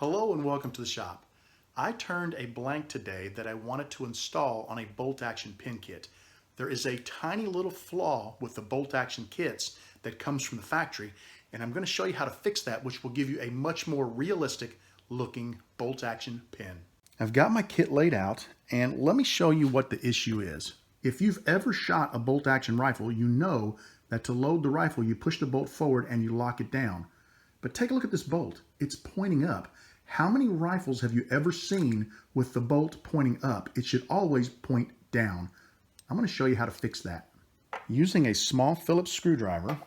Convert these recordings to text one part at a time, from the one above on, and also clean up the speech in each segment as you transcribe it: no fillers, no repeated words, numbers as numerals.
Hello and welcome to the shop. I turned a blank today that I wanted to install on a bolt action pin kit. There is a tiny little flaw with the bolt action kits that comes from the factory, and I'm going to show you how to fix that, which will give you a much more realistic looking bolt action pin. I've got my kit laid out, and let me show you what the issue is. If you've ever shot a bolt action rifle, you know that to load the rifle you push the bolt forward and you lock it down. But take a look at this bolt. It's pointing up. How many rifles have you ever seen with the bolt pointing up? It should always point down. I'm going to show you how to fix that. Using a small Phillips screwdriver,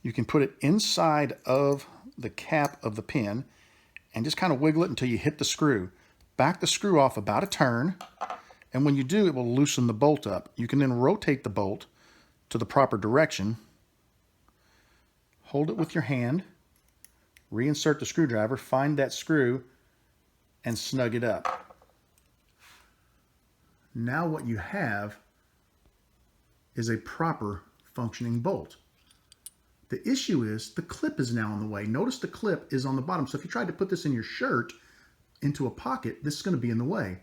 you can put it inside of the cap of the pin and just kind of wiggle it until you hit the screw. Back the screw off about a turn, and when you do, it will loosen the bolt up. You can then rotate the bolt to the proper direction. Hold it with your hand, reinsert the screwdriver, find that screw, and snug it up. Now what you have is a proper functioning bolt. The issue is the clip is now in the way. Notice the clip is on the bottom. So if you tried to put this in your shirt into a pocket, this is going to be in the way.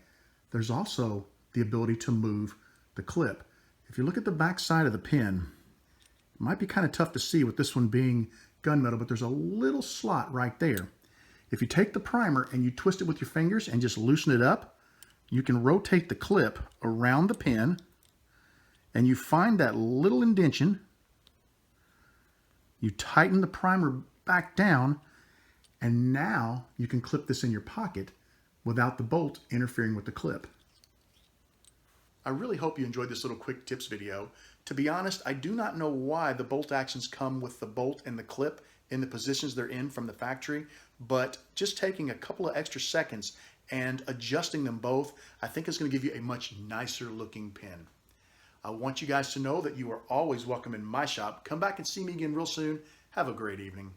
There's also the ability to move the clip. If you look at the back side of the pin, it might be kind of tough to see with this one being gunmetal, but there's a little slot right there. If you take the primer and you twist it with your fingers and just loosen it up, you can rotate the clip around the pin and you find that little indention. You tighten the primer back down, and now you can clip this in your pocket without the bolt interfering with the clip. I really hope you enjoyed this little quick tips video. To be honest, I do not know why the bolt actions come with the bolt and the clip in the positions they're in from the factory, but just taking a couple of extra seconds and adjusting them both, I think is going to give you a much nicer looking pin. I want you guys to know that you are always welcome in my shop. Come back and see me again real soon. Have a great evening.